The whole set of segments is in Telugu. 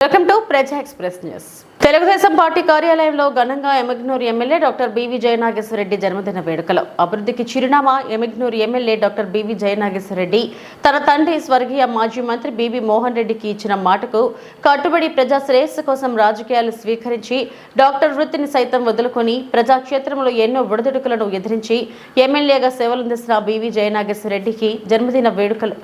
Welcome to Praja express news. Telugu Desam party కార్యాలయంలో ఘనంగా Emmiganur MLA doctor BV Jayanageswara Reddy జన్మదిన వేడుకలు. అభివృద్ధికి చిరునామా Emmiganur MLA doctor BV Jayanageswara Reddy తన తండ్రి స్వర్గీయ మాజీ మంత్రి బివి మోహన్ రెడ్డికి ఇచ్చిన మాటకు కట్టుబడి ప్రజా శ్రేయస్సు కోసం రాజకీయాలు స్వీకరించి డాక్టర్ వృత్తిని సైతం వదులుకొని ప్రజాక్షేత్రంలో ఎన్నో ఒడిదుడుకులను ఎదిరించి ఎమ్మెల్యేగా సేవలందిస్తున్న బివి జయనాగేశ్వరరెడ్డికి జన్మదిన వేడుకలు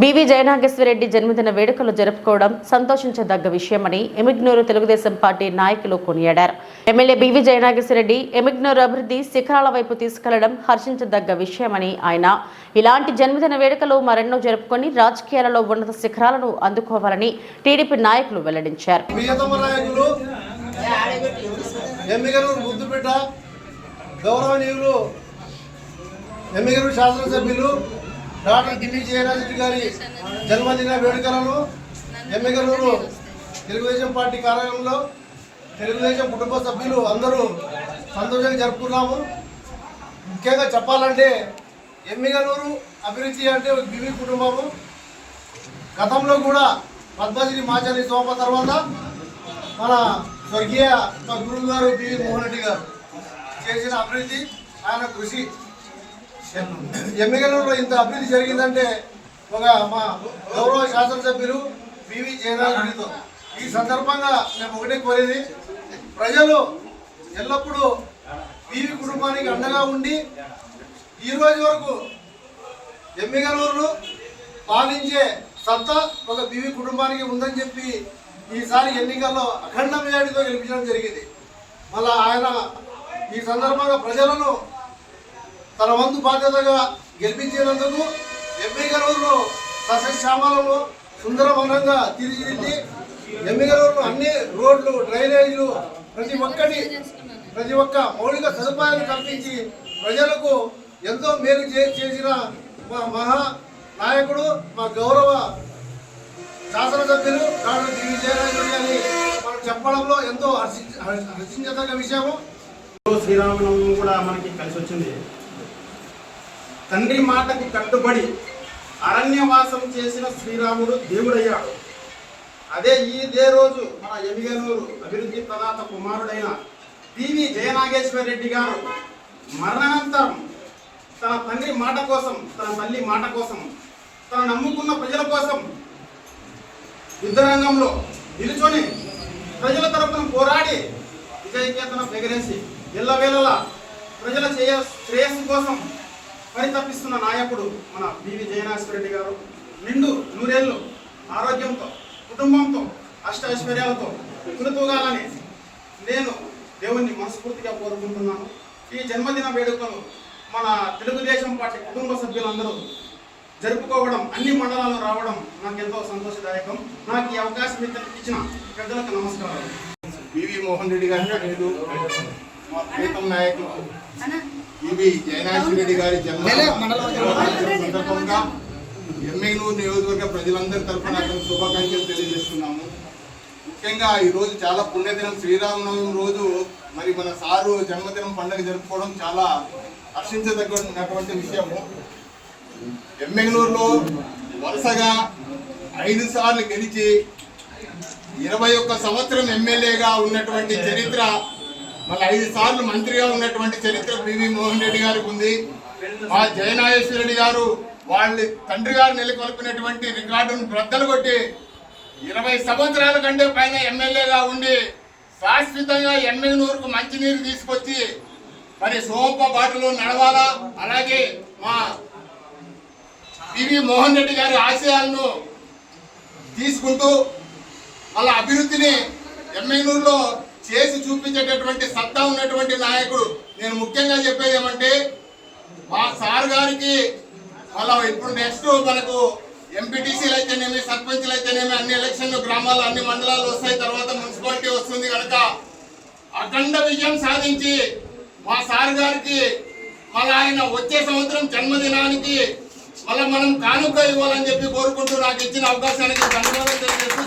బివి జయనాగేశ్వరరెడ్డి జన్మదిన వేడుకలు జరుపుకోవడం సంతోషించదగ్గ విషయమని ఎమ్మిగనూరు తెలుగుదేశం పార్టీ నాయకులు కొనియాడారు. ఎమ్మెల్యే బివి జయనాగేశ్వరరెడ్డి ఎమ్మిగనూరు అభివృద్ధి శిఖరాల వైపు తీసుకెళ్లడం హర్షించదగ్గ విషయమని ఆయన ఇలాంటి జన్మదిన వేడుకలు మరెన్నో జరుపుకొని రాజకీయాలలో ఉన్నత శిఖరాలను అందుకోవాలని టీడీపీ నాయకులు వెల్లడించారు. డాక్టర్ బివి జయనాగేశ్వరరెడ్డి గారి జన్మదిన వేడుకలను ఎమ్మిగనూరు తెలుగుదేశం పార్టీ కార్యాలయంలో తెలుగుదేశం కుటుంబ సభ్యులు అందరూ సంతోషంగా జరుపుకున్నాము. ముఖ్యంగా చెప్పాలంటే ఎమ్మిగనూరు అభివృద్ధి అంటే బివి కుటుంబము గతంలో కూడా పద్మశ్రీ మాచారి సోమ తర్వాత మన స్వర్గీయ గురువు గారు బివి మోహన్ రెడ్డి గారు చేసిన అభివృద్ధి ఆయన కృషి. ఎమ్మిగనూరులో ఇంత అభివృద్ధి జరిగిందంటే ఒక మా గౌరవ శాసనసభ్యులు బివి జయనాగేశ్వరరెడ్డితో. ఈ సందర్భంగా మేము ఒకటే కోరేది, ప్రజలు ఎల్లప్పుడూ బివి కుటుంబానికి అండగా ఉండి ఈ రోజు వరకు ఎమ్మిగనూరును పాలించే సత్తా ఒక బివి కుటుంబానికి ఉందని చెప్పి ఈసారి ఎన్నికల్లో అఖండ మెజారిటీతో గెలిపించడం జరిగింది. మళ్ళా ఆయన ఈ సందర్భంగా ప్రజలను తన వంతు బాధ్యతగా గెలిపించేందుకు ఎమ్మిగనూరులో సస్యశ్యామలను సుందరవనంగా తీర్చిదిద్ది ఎమ్మిగనూరులో అన్ని రోడ్లు, డ్రైనేజీలు ప్రతి ఒక్క మౌలిక సదుపాయాలు కల్పించి ప్రజలకు ఎంతో మేలు చేసిన మా మహా నాయకుడు, మా గౌరవ శాసనసభ్యులు డాక్టర్ బివి జయనాగేశ్వరరెడ్డి అని మనం చెప్పడంలో ఎంతో హర్షించదగ్గ విషయము. శ్రీరామనవమి కూడా మనకి కలిసి వచ్చింది. తండ్రి మాటకు కట్టుబడి అరణ్యవాసం చేసిన శ్రీరాముడు దేవుడయ్యాడు. ఇదే రోజు మన ఎమ్మిగనూరు అభివృద్ధి ప్రదాత కుమారుడైన బివి జయనాగేశ్వరరెడ్డి గారు మరణానంతరం తన తండ్రి మాట కోసం, తన తల్లి మాట కోసం, తన నమ్ముకున్న ప్రజల కోసం యుద్ధరంగంలో నిలుచొని ప్రజల తరపున పోరాడి విజయకేతనం ఎగరేసి ఎల్లవేళలా ప్రజల శ్రేయస్సు కోసం పరితపిస్తున్న నాయకుడు మన బివి జయనాగేశ్వరరెడ్డి గారు. నిండు నూరేళ్ళు ఆరోగ్యంతో, కుటుంబంతో, అష్టైశ్వర్యాలతో కులుతూగాలని నేను దేవుణ్ణి మనస్ఫూర్తిగా కోరుకుంటున్నాను. ఈ జన్మదిన వేడుకలు మన తెలుగుదేశం పార్టీ కుటుంబ సభ్యులందరూ జరుపుకోవడం, అన్ని మండలాల్లో రావడం నాకు ఎంతో సంతోషదాయకం. నాకు ఈ అవకాశం ఇచ్చిన పెద్దలకు నమస్కారాలు. బివి మోహన్ రెడ్డి గారు మా ప్రీతం నాయకులు బివి జయనాగేశ్వరరెడ్డి గారి సందర్భంగా ఎమ్మిగనూరు నియోజకవర్గ ప్రజలందరి తరఫున అతను శుభాకాంక్షలు తెలియజేస్తున్నాము. ముఖ్యంగా ఈరోజు చాలా పుణ్యదినం, శ్రీరామనవమి రోజు మరి మన సారు జన్మదినం పండుగ జరుపుకోవడం చాలా హర్షించదగినటువంటి విషయము. ఎమ్మిగనూరులో వరుసగా 5 సార్లు గెలిచి 21 సంవత్సరం ఎమ్మెల్యేగా ఉన్నటువంటి చరిత్ర, మళ్ళీ 5 సార్లు మంత్రిగా ఉన్నటువంటి చరిత్ర బివి మోహన్ రెడ్డి గారికి ఉంది. మా జయనాగేశ్వరరెడ్డి గారు వాళ్ళ తండ్రి గారు నెలకొల్పినటువంటి రికార్డును బ్రద్దలు కొట్టి 20 సంవత్సరాల కంటే పైన ఎమ్మెల్యేగా ఉండి శాశ్వతంగా ఎమ్మిగనూరుకు మంచినీరు తీసుకొచ్చి మరి సోంప బాటలో నడవాలా, అలాగే మా బివి మోహన్ రెడ్డి గారి ఆశయాలను తీసుకుంటూ వాళ్ళ అభివృద్ధిని ఎమ్మిగనూరులో చేసి చూపించేటటువంటి సత్తా ఉన్నటువంటి నాయకుడు. నేను ముఖ్యంగా చెప్పేది ఏమంటే, మా సార్ గారికి మళ్ళీ ఇప్పుడు నెక్స్ట్ మనకు ఎంపీటీసీలు అయితేనేమి, సర్పంచ్లు అయితేనేమి అన్ని ఎలక్షన్లు గ్రామాలు, అన్ని మండలాలు వస్తాయి, తర్వాత మున్సిపాలిటీ వస్తుంది కనుక అఖండ విజయం సాధించి మా సార్ గారికి మళ్ళీ ఆయన వచ్చే సంవత్సరం జన్మదినానికి మళ్ళీ మనం కానుక ఇవ్వాలని చెప్పి కోరుకుంటూ నాకు ఇచ్చిన అవకాశానికి ధన్యవాదాలు తెలియజేస్తున్నాను.